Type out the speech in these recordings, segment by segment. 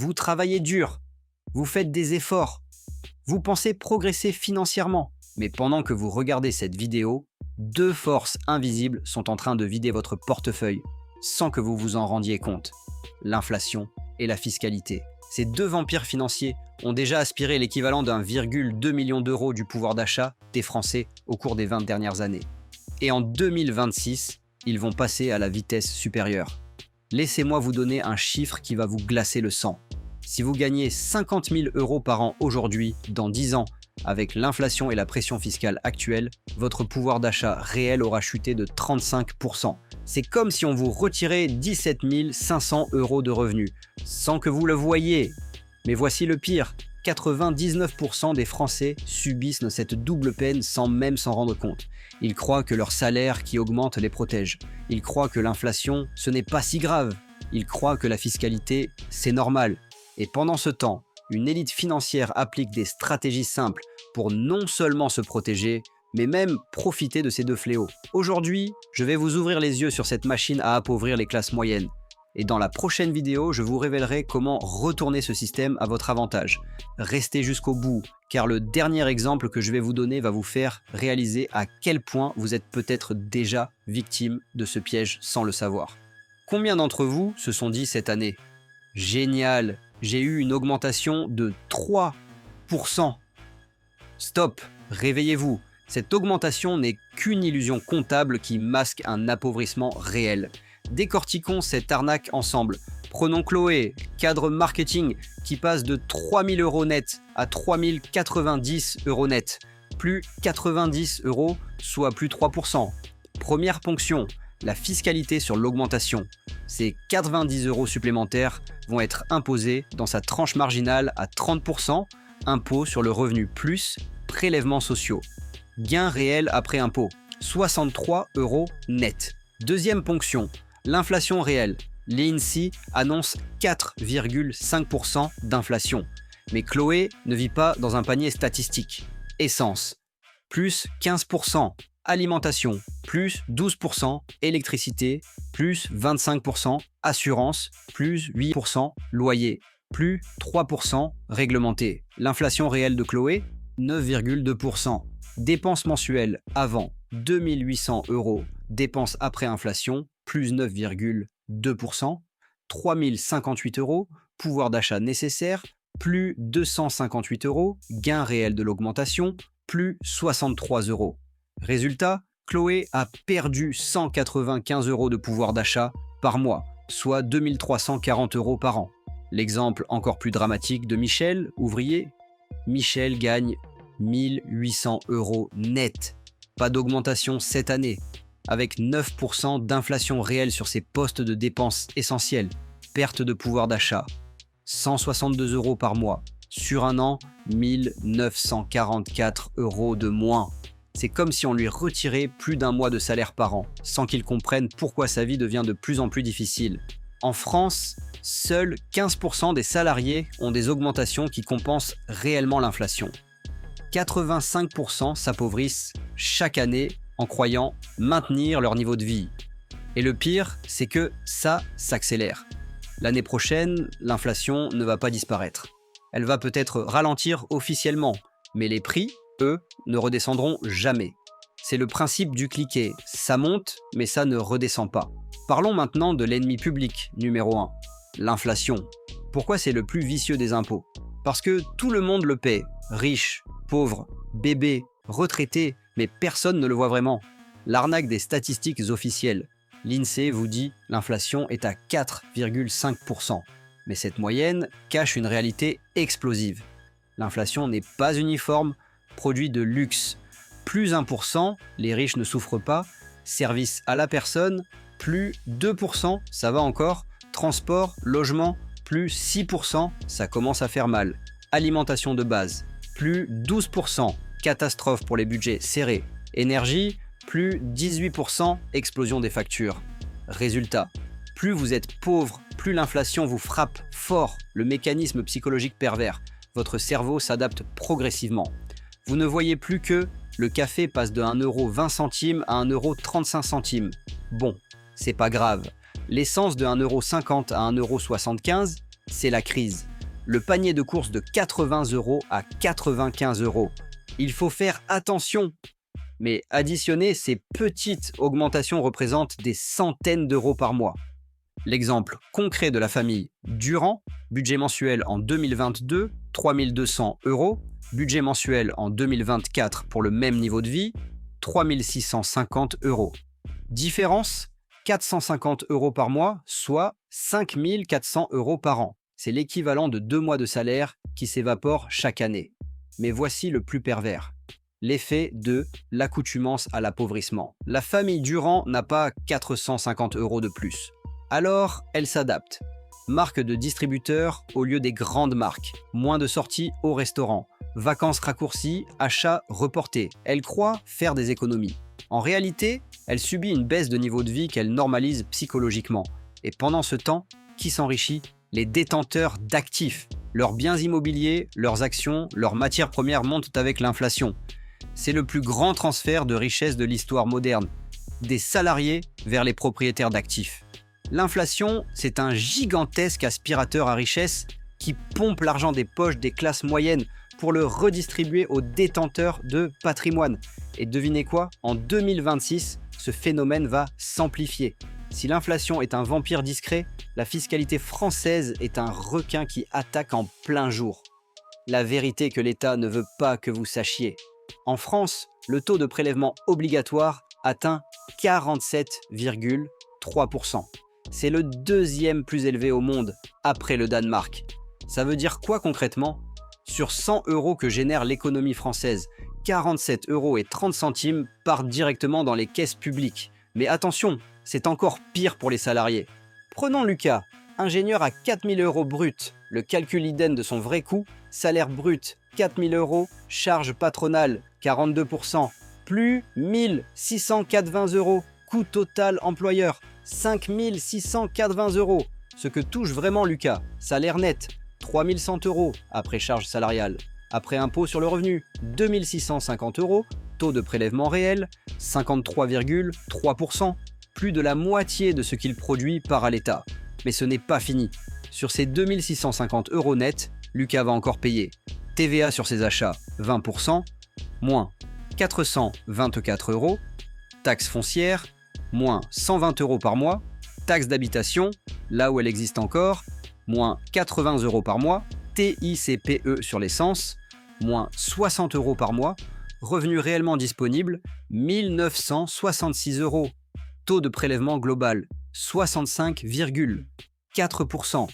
Vous travaillez dur, vous faites des efforts, vous pensez progresser financièrement. Mais pendant que vous regardez cette vidéo, deux forces invisibles sont en train de vider votre portefeuille sans que vous vous en rendiez compte. L'inflation et la fiscalité. Ces deux vampires financiers ont déjà aspiré l'équivalent d'1,2 million d'euros du pouvoir d'achat des Français au cours des 20 dernières années. Et en 2026, ils vont passer à la vitesse supérieure. Laissez-moi vous donner un chiffre qui va vous glacer le sang. Si vous gagnez 50 000 euros par an aujourd'hui, dans 10 ans, avec l'inflation et la pression fiscale actuelle, votre pouvoir d'achat réel aura chuté de 35%. C'est comme si on vous retirait 17 500 euros de revenus, sans que vous le voyiez. Mais voici le pire, 99% des Français subissent cette double peine sans même s'en rendre compte. Ils croient que leur salaire qui augmente les protège. Ils croient que l'inflation, ce n'est pas si grave. Ils croient que la fiscalité, c'est normal. Et pendant ce temps, une élite financière applique des stratégies simples pour non seulement se protéger, mais même profiter de ces deux fléaux. Aujourd'hui, je vais vous ouvrir les yeux sur cette machine à appauvrir les classes moyennes. Et dans la prochaine vidéo, je vous révélerai comment retourner ce système à votre avantage. Restez jusqu'au bout, car le dernier exemple que je vais vous donner va vous faire réaliser à quel point vous êtes peut-être déjà victime de ce piège sans le savoir. Combien d'entre vous se sont dit cette année « Génial, j'ai eu une augmentation de 3%. » Stop, réveillez-vous. Cette augmentation n'est qu'une illusion comptable qui masque un appauvrissement réel. Décortiquons cette arnaque ensemble. Prenons Chloé, cadre marketing, qui passe de 3 000 euros net à 3 090 euros net. Plus 90 euros, soit plus 3%. Première ponction, la fiscalité sur l'augmentation. Ces 90 euros supplémentaires vont être imposés dans sa tranche marginale à 30%, impôt sur le revenu plus prélèvements sociaux. Gain réel après impôt, 63 euros net. Deuxième ponction, l'inflation réelle. L'INSEE annonce 4,5% d'inflation. Mais Chloé ne vit pas dans un panier statistique. Essence, plus 15%. Alimentation, plus 12%. Électricité, plus 25%. Assurance, plus 8%. Loyer, plus 3% réglementé. L'inflation réelle de Chloé, 9,2%. Dépenses mensuelles avant 2 800 euros. Dépenses après inflation, plus 9,2%. 3 058 euros. Pouvoir d'achat nécessaire, plus 258 euros. Gain réel de l'augmentation, plus 63 euros. Résultat, Chloé a perdu 195 euros de pouvoir d'achat par mois, soit 2 340 euros par an. L'exemple encore plus dramatique de Michel, ouvrier. Michel gagne 1 800 euros net. Pas d'augmentation cette année, avec 9% d'inflation réelle sur ses postes de dépenses essentiels. Perte de pouvoir d'achat, 162 euros par mois. Sur un an, 1 944 euros de moins. C'est comme si on lui retirait plus d'un mois de salaire par an, sans qu'il comprenne pourquoi sa vie devient de plus en plus difficile. En France, seuls 15% des salariés ont des augmentations qui compensent réellement l'inflation. 85% s'appauvrissent chaque année en croyant maintenir leur niveau de vie. Et le pire, c'est que ça s'accélère. L'année prochaine, l'inflation ne va pas disparaître. Elle va peut-être ralentir officiellement, mais les prix, eux, ne redescendront jamais. C'est le principe du cliquet. Ça monte, mais ça ne redescend pas. Parlons maintenant de l'ennemi public numéro 1, l'inflation. Pourquoi c'est le plus vicieux des impôts? Parce que tout le monde le paie. Riches, pauvres, bébés, retraités, mais personne ne le voit vraiment. L'arnaque des statistiques officielles. L'INSEE vous dit l'inflation est à 4,5%. Mais cette moyenne cache une réalité explosive. L'inflation n'est pas uniforme, produit de luxe. Plus 1%, les riches ne souffrent pas. Service à la personne, plus 2%, ça va encore. Transport, logement, plus 6%, ça commence à faire mal. Alimentation de base, plus 12%, catastrophe pour les budgets serrés. Énergie, plus 18%, explosion des factures. Résultat, plus vous êtes pauvre, plus l'inflation vous frappe fort, le mécanisme psychologique pervers. Votre cerveau s'adapte progressivement. Vous ne voyez plus que le café passe de 1,20 € à 1,35 €. Bon, c'est pas grave. L'essence de 1,50 € à 1,75 €, c'est la crise. le panier de courses de 80 € à 95 €. Il faut faire attention. Mais additionner ces petites augmentations représente des centaines d'euros par mois. L'exemple concret de la famille Durand, budget mensuel en 2022, 3 200 €, budget mensuel en 2024 pour le même niveau de vie, 3 650 €. Différence, 450 € par mois, soit 5 400 € par an. C'est l'équivalent de 2 mois de salaire qui s'évapore chaque année. Mais voici le plus pervers. L'effet de l'accoutumance à l'appauvrissement. La famille Durand n'a pas 450 € de plus. Alors, elle s'adapte. Marque de distributeur au lieu des grandes marques. Moins de sorties au restaurant. Vacances raccourcies, achats reportés. Elle croit faire des économies. En réalité, elle subit une baisse de niveau de vie qu'elle normalise psychologiquement. Et pendant ce temps, qui s'enrichit? Les détenteurs d'actifs. Leurs biens immobiliers, leurs actions, leurs matières premières montent avec l'inflation. C'est le plus grand transfert de richesse de l'histoire moderne. Des salariés vers les propriétaires d'actifs. L'inflation, c'est un gigantesque aspirateur à richesse qui pompe l'argent des poches des classes moyennes pour le redistribuer aux détenteurs de patrimoine. Et devinez quoi? En 2026, ce phénomène va s'amplifier. Si l'inflation est un vampire discret, la fiscalité française est un requin qui attaque en plein jour. La vérité que l'État ne veut pas que vous sachiez. En France, le taux de prélèvement obligatoire atteint 47,3%. C'est le deuxième plus élevé au monde, après le Danemark. Ça veut dire quoi concrètement? Sur 100 € que génère l'économie française, 47,30 € partent directement dans les caisses publiques. Mais attention, c'est encore pire pour les salariés. Prenons Lucas, ingénieur à 4 000 € brut. Le calcul idem de son vrai coût, salaire brut 4 000 €, charge patronale 42%, plus 1 680 €, coût total employeur 5 680 €. Ce que touche vraiment Lucas, salaire net 3 100 € après charge salariale. Après impôt sur le revenu, 2 650 €, taux de prélèvement réel, 53,3%, plus de la moitié de ce qu'il produit part à l'État. Mais ce n'est pas fini. Sur ces 2 650 € nets, Lucas va encore payer TVA sur ses achats, 20%, moins 424 €, taxe foncière, moins 120 € par mois, taxe d'habitation, là où elle existe encore, moins 80 € par mois, TICPE sur l'essence, moins 60 € par mois, revenu réellement disponible, 1 966 €, taux de prélèvement global, 65,4%.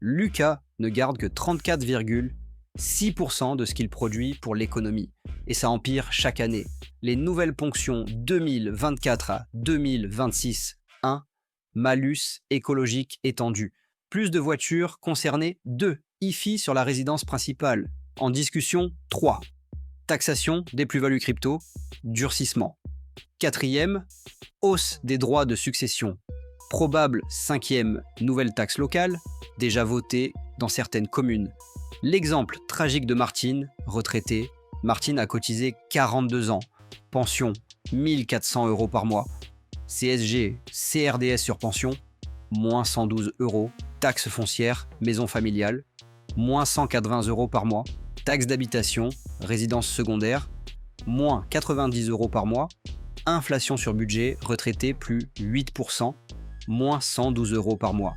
Lucas ne garde que 34,6% de ce qu'il produit pour l'économie. Et ça empire chaque année. Les nouvelles ponctions 2024 à 2026, 1. Malus écologique étendu. Plus de voitures concernées, 2. IFI sur la résidence principale. En discussion, 3. Taxation des plus-values crypto, durcissement. 4e, hausse des droits de succession. Probable 5e nouvelle taxe locale, déjà votée dans certaines communes. L'exemple tragique de Martine, retraitée. Martine a cotisé 42 ans. Pension, 1 400 € par mois. CSG, CRDS sur pension, moins 112 €. Taxe foncière, maison familiale, moins 180 € par mois. Taxe d'habitation, résidence secondaire, moins 90 € par mois. Inflation sur budget, retraité plus 8%, moins 112 € par mois.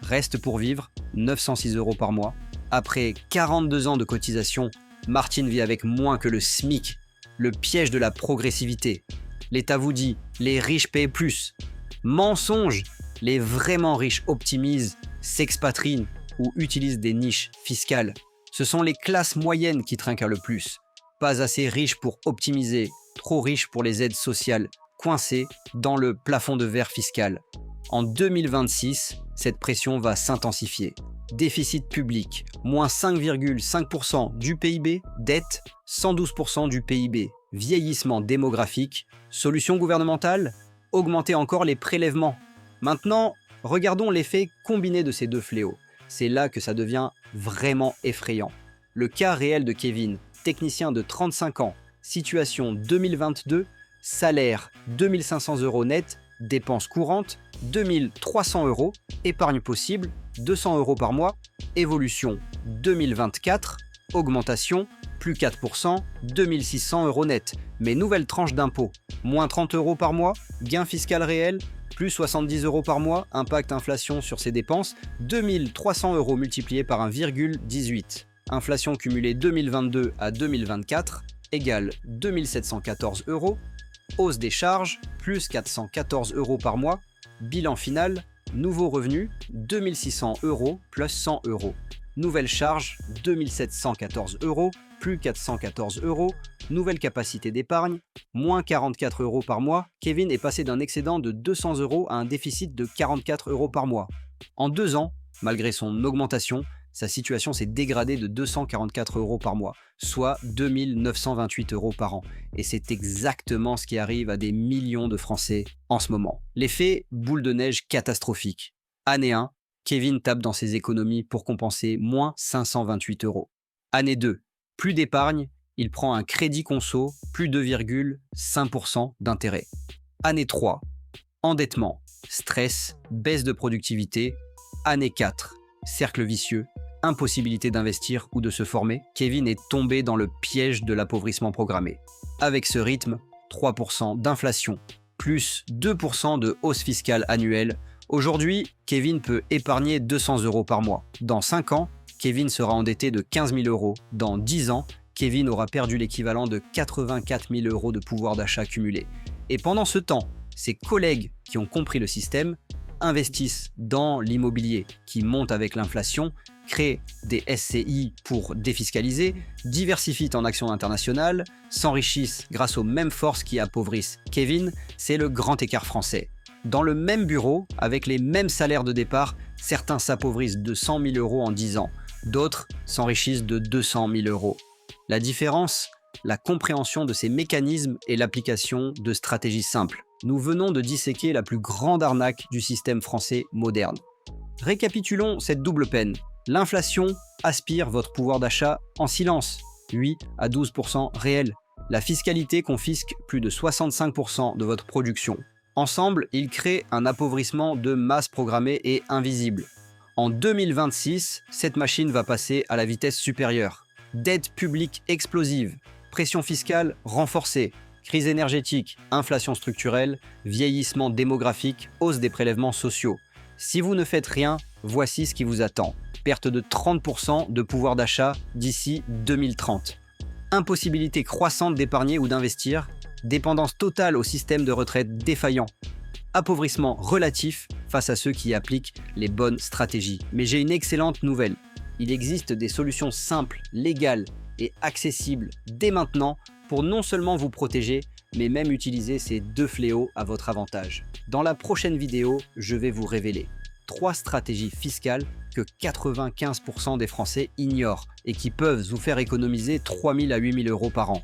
Reste pour vivre, 906 € par mois. Après 42 ans de cotisation, Martine vit avec moins que le SMIC. Le piège de la progressivité. L'État vous dit, les riches paient plus. Mensonge! Les vraiment riches optimisent, s'expatrient ou utilisent des niches fiscales. Ce sont les classes moyennes qui trinquent le plus. Pas assez riches pour optimiser, trop riches pour les aides sociales, coincés dans le plafond de verre fiscal. En 2026, cette pression va s'intensifier. Déficit public, moins 5,5% du PIB, dette, 112% du PIB. Vieillissement démographique, solution gouvernementale, augmenter encore les prélèvements. Maintenant, regardons l'effet combiné de ces deux fléaux. C'est là que ça devient vraiment effrayant. Le cas réel de Kevin, technicien de 35 ans, situation 2022, salaire 2 500 € net, dépenses courantes 2300 €, épargne possible, 200 € par mois, évolution 2024, augmentation, plus 4%, 2600 € net. Mais nouvelle tranche d'impôt, moins 30 € par mois, gain fiscal réel, plus 70 € par mois, impact inflation sur ses dépenses, 2300 € multiplié par 1,18. Inflation cumulée 2022 à 2024 égale 2714 €. Hausse des charges, plus 414 € par mois. Bilan final, nouveau revenu, 2600 € plus 100 €. Nouvelle charge, 2714 €, plus 414 €. Nouvelle capacité d'épargne, moins 44 € par mois. Kevin est passé d'un excédent de 200 € à un déficit de 44 € par mois. En 2 ans, malgré son augmentation, sa situation s'est dégradée de 244 € par mois, soit 2928 € par an. Et c'est exactement ce qui arrive à des millions de Français en ce moment. L'effet boule de neige catastrophique. Année 1, Kevin tape dans ses économies pour compenser moins 528 €. Année 2, plus d'épargne, il prend un crédit conso, plus 2,5% d'intérêt. Année 3, endettement, stress, baisse de productivité. Année 4, cercle vicieux, impossibilité d'investir ou de se former. Kevin est tombé dans le piège de l'appauvrissement programmé. Avec ce rythme, 3% d'inflation, plus 2% de hausse fiscale annuelle. Aujourd'hui, Kevin peut épargner 200 € par mois. Dans 5 ans, Kevin sera endetté de 15 000 €. Dans 10 ans, Kevin aura perdu l'équivalent de 84 000 € de pouvoir d'achat cumulé. Et pendant ce temps, ses collègues qui ont compris le système investissent dans l'immobilier qui monte avec l'inflation, créent des SCI pour défiscaliser, diversifient en actions internationales, s'enrichissent grâce aux mêmes forces qui appauvrissent Kevin. C'est le grand écart français. Dans le même bureau, avec les mêmes salaires de départ, certains s'appauvrissent de 100 000 € en 10 ans, d'autres s'enrichissent de 200 000 €. La différence, la compréhension de ces mécanismes et l'application de stratégies simples. Nous venons de disséquer la plus grande arnaque du système français moderne. Récapitulons cette double peine. L'inflation aspire votre pouvoir d'achat en silence, 8 à 12% réel. La fiscalité confisque plus de 65% de votre production. Ensemble, ils créent un appauvrissement de masse programmée et invisible. En 2026, cette machine va passer à la vitesse supérieure. Dette publique explosive, pression fiscale renforcée, crise énergétique, inflation structurelle, vieillissement démographique, hausse des prélèvements sociaux. Si vous ne faites rien, voici ce qui vous attend. Perte de 30% de pouvoir d'achat d'ici 2030. Impossibilité croissante d'épargner ou d'investir, dépendance totale au système de retraite défaillant. Appauvrissement relatif face à ceux qui appliquent les bonnes stratégies. Mais j'ai une excellente nouvelle. Il existe des solutions simples, légales et accessibles dès maintenant pour non seulement vous protéger, mais même utiliser ces deux fléaux à votre avantage. Dans la prochaine vidéo, je vais vous révéler 3 stratégies fiscales que 95% des Français ignorent et qui peuvent vous faire économiser 3 000 à 8 000 € par an.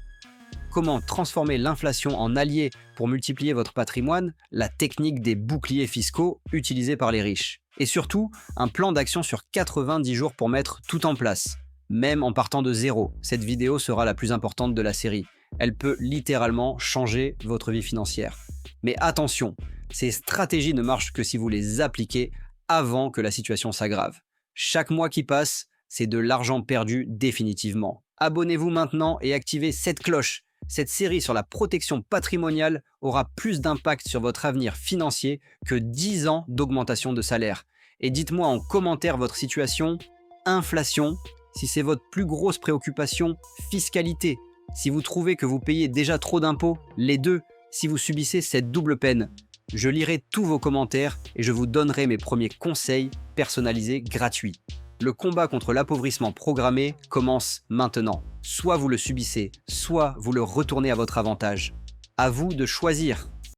Comment transformer l'inflation en allié pour multiplier votre patrimoine, la technique des boucliers fiscaux utilisés par les riches. Et surtout, un plan d'action sur 90 jours pour mettre tout en place. Même en partant de zéro, cette vidéo sera la plus importante de la série. Elle peut littéralement changer votre vie financière. Mais attention, ces stratégies ne marchent que si vous les appliquez avant que la situation s'aggrave. Chaque mois qui passe, c'est de l'argent perdu définitivement. Abonnez-vous maintenant et activez cette cloche. Cette série sur la protection patrimoniale aura plus d'impact sur votre avenir financier que 10 ans d'augmentation de salaire. Et dites-moi en commentaire votre situation, inflation, si c'est votre plus grosse préoccupation, fiscalité, si vous trouvez que vous payez déjà trop d'impôts, les deux, si vous subissez cette double peine. Je lirai tous vos commentaires et je vous donnerai mes premiers conseils personnalisés gratuits. Le combat contre l'appauvrissement programmé commence maintenant. Soit vous le subissez, soit vous le retournez à votre avantage. À vous de choisir.